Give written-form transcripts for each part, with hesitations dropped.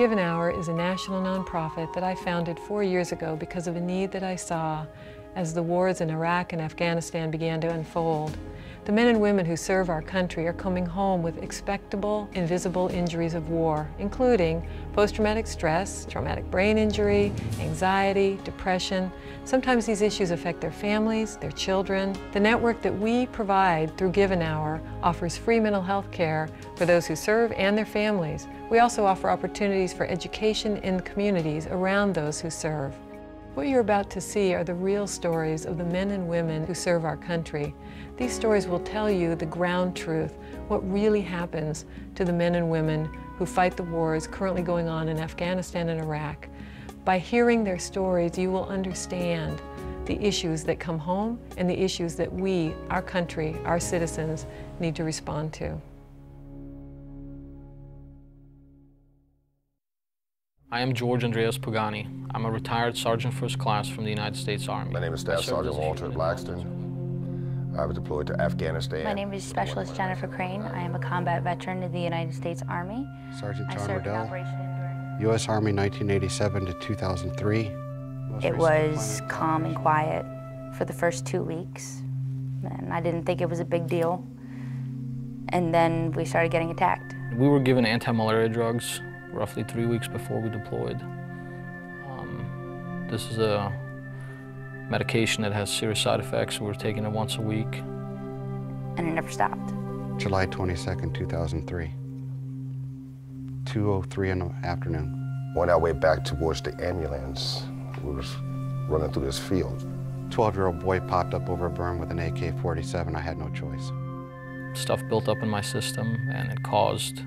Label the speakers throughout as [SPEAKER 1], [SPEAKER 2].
[SPEAKER 1] Give an Hour is a national nonprofit that I founded 4 years ago because of a need that I saw as the wars in Iraq and Afghanistan began to unfold. The men and women who serve our country are coming home with expectable, invisible injuries of war, including post-traumatic stress, traumatic brain injury, anxiety, depression. Sometimes these issues affect their families, their children. The network that we provide through Give an Hour offers free mental health care for those who serve and their families. We also offer opportunities for education in the communities around those who serve. What you're about to see are the real stories of the men and women who serve our country. These stories will tell you the ground truth, what really happens to the men and women who fight the wars currently going on in Afghanistan and Iraq. By hearing their stories, you will understand the issues that come home and the issues that we, our country, our citizens, need to respond to.
[SPEAKER 2] I am George Andreas Pagani. I'm a retired Sergeant First Class from the United States Army.
[SPEAKER 3] My name is Staff Sergeant Walter Blackston. I was deployed to Afghanistan.
[SPEAKER 4] My name is Specialist Jennifer Crane. I am a combat veteran of the United States Army.
[SPEAKER 5] Sergeant John Riddell, U.S. Army 1987 to 2003.
[SPEAKER 4] It was calm and quiet for the first 2 weeks, and I didn't think it was a big deal. And then we started getting attacked.
[SPEAKER 2] We were given anti-malaria drugs roughly 3 weeks before we deployed. This is a medication that has serious side effects. We were taking it once a week.
[SPEAKER 4] And it never stopped.
[SPEAKER 5] July 22nd, 2003. 2:03 in the afternoon.
[SPEAKER 3] On our way back towards the ambulance, we were running through this field.
[SPEAKER 5] 12-year-old boy popped up over a berm with an AK-47. I had no choice.
[SPEAKER 2] Stuff built up in my system, and it caused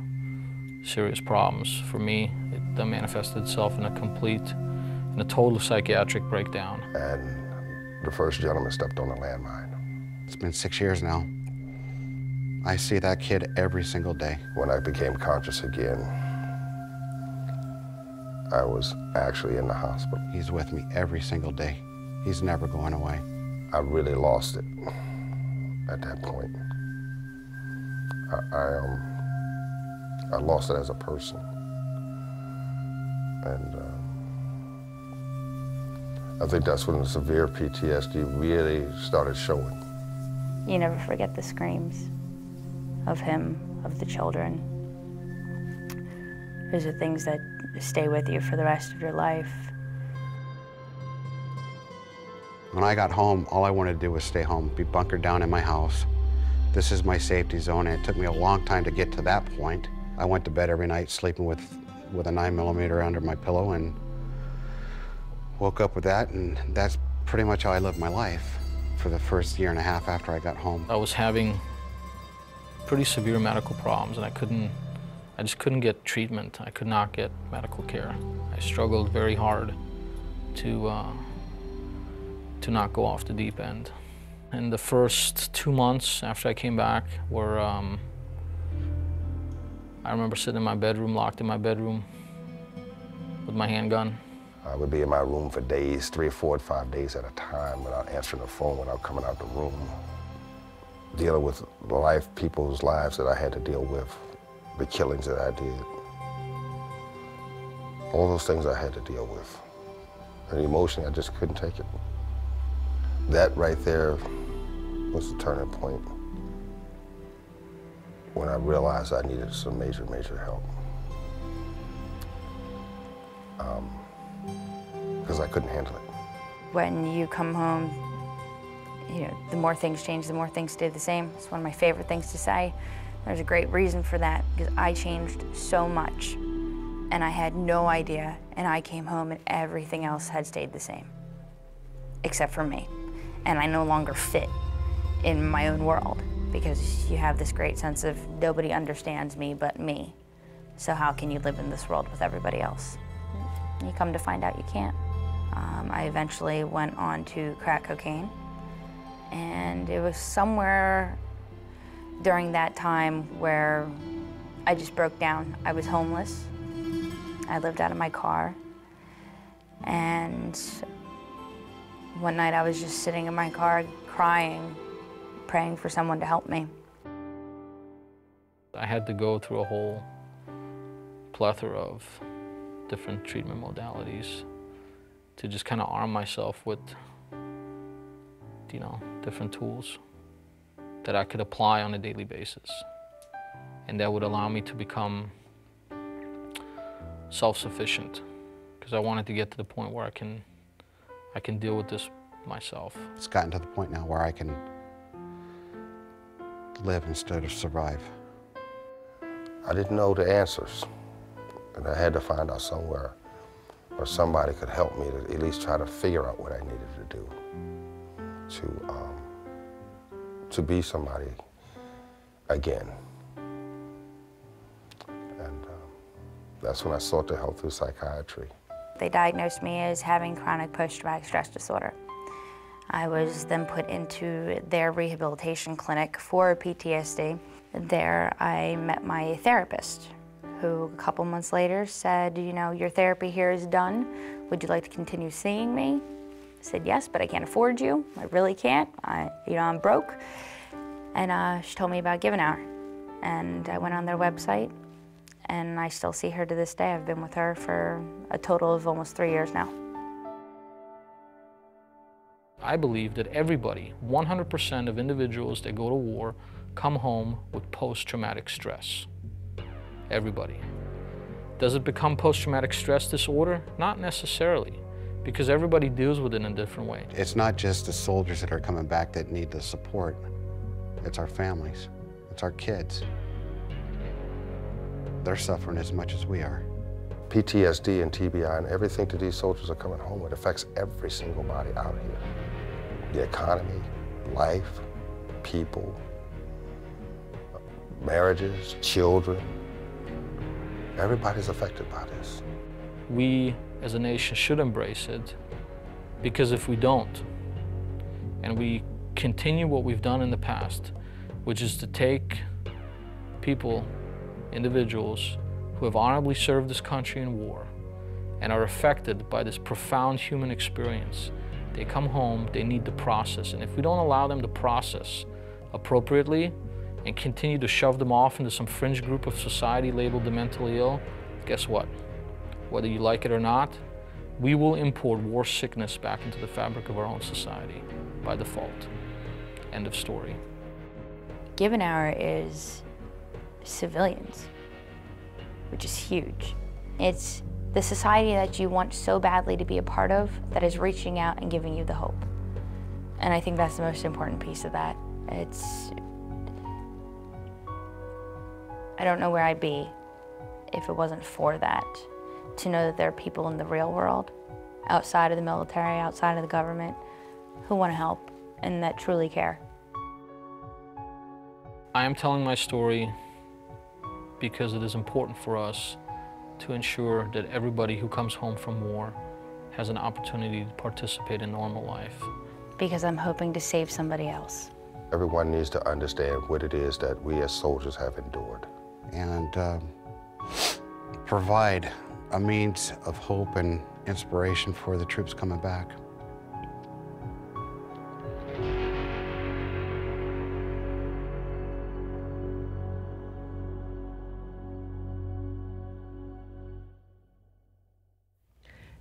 [SPEAKER 2] serious problems for me. It manifested itself in a total psychiatric breakdown.
[SPEAKER 3] And the first gentleman stepped on a landmine.
[SPEAKER 5] It's been 6 years now. I see that kid every single day.
[SPEAKER 3] When I became conscious again, I was actually in the hospital.
[SPEAKER 5] He's with me every single day. He's never going away.
[SPEAKER 3] I really lost it at that point. I lost it as a person. And I think that's when the severe PTSD really started showing.
[SPEAKER 4] You never forget the screams of him, of the children. Those are things that stay with you for the rest of your life.
[SPEAKER 5] When I got home, all I wanted to do was stay home, be bunkered down in my house. This is my safety zone, and it took me a long time to get to that point. I went to bed every night sleeping with a 9mm under my pillow, and woke up with that, and that's pretty much how I lived my life for the first year and a half after I got home.
[SPEAKER 2] I was having pretty severe medical problems, and I just couldn't get treatment. I could not get medical care. I struggled very hard to not go off the deep end. And the first 2 months after I came back were, I remember sitting in my bedroom, locked in my bedroom with my handgun.
[SPEAKER 3] I would be in my room for days, 3, 4, 5 days at a time without answering the phone, without coming out the room. Dealing with people's lives that I had to deal with, the killings that I did. All those things I had to deal with. And emotionally, I just couldn't take it. That right there was the turning point when I realized I needed some major, major help. Because I couldn't handle it.
[SPEAKER 4] When you come home, you know, the more things change, the more things stay the same. It's one of my favorite things to say. There's a great reason for that, because I changed so much, and I had no idea, and I came home and everything else had stayed the same, except for me. And I no longer fit in my own world, because you have this great sense of nobody understands me but me. So how can you live in this world with everybody else? You come to find out you can't. I eventually went on to crack cocaine, and it was somewhere during that time where I just broke down. I was homeless. I lived out of my car, and one night I was just sitting in my car crying, praying for someone to help me.
[SPEAKER 2] I had to go through a whole plethora of different treatment modalities to just kind of arm myself with, you know, different tools that I could apply on a daily basis, and that would allow me to become self-sufficient, because I wanted to get to the point where I can deal with this myself.
[SPEAKER 5] It's gotten to the point now where I can live instead of survive.
[SPEAKER 3] I didn't know the answers, and I had to find out somewhere where somebody could help me to at least try to figure out what I needed to do to be somebody again. And that's when I sought the help through psychiatry.
[SPEAKER 4] They diagnosed me as having chronic post-traumatic stress disorder. I was then put into their rehabilitation clinic for PTSD. There I met my therapist, who a couple months later said, you know, your therapy here is done. Would you like to continue seeing me? I said, yes, but I can't afford you. I really can't. I'm broke. And she told me about Give an Hour. And I went on their website, and I still see her to this day. I've been with her for a total of almost 3 years now.
[SPEAKER 2] I believe that everybody, 100% of individuals that go to war, come home with post-traumatic stress. Everybody. Does it become post-traumatic stress disorder? Not necessarily, because everybody deals with it in a different way.
[SPEAKER 5] It's not just the soldiers that are coming back that need the support. It's our families. It's our kids. They're suffering as much as we are.
[SPEAKER 3] PTSD and TBI and everything that these soldiers are coming home with affects every single body out here. The economy, life, people, marriages, children. Everybody's affected by this.
[SPEAKER 2] We as a nation should embrace it, because if we don't, and we continue what we've done in the past, which is to take people, individuals, who have honorably served this country in war and are affected by this profound human experience, they come home, they need to process. And if we don't allow them to process appropriately and continue to shove them off into some fringe group of society labeled the mentally ill, guess what? Whether you like it or not, we will import war sickness back into the fabric of our own society by default. End of story.
[SPEAKER 4] Give an Hour is civilians, which is huge. It's the society that you want so badly to be a part of that is reaching out and giving you the hope. And I think that's the most important piece of that. I don't know where I'd be if it wasn't for that. To know that there are people in the real world, outside of the military, outside of the government, who want to help and that truly care.
[SPEAKER 2] I am telling my story because it is important for us to ensure that everybody who comes home from war has an opportunity to participate in normal life.
[SPEAKER 4] Because I'm hoping to save somebody else.
[SPEAKER 3] Everyone needs to understand what it is that we as soldiers have endured.
[SPEAKER 5] And provide a means of hope and inspiration for the troops coming back.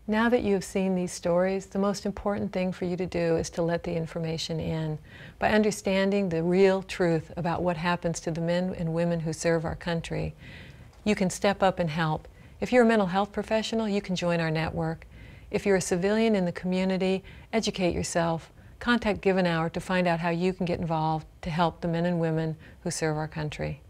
[SPEAKER 1] Now that you have seen these stories, the most important thing for you to do is to let the information in. By understanding the real truth about what happens to the men and women who serve our country, you can step up and help. If you're a mental health professional, you can join our network. If you're a civilian in the community, educate yourself. Contact Give an Hour to find out how you can get involved to help the men and women who serve our country.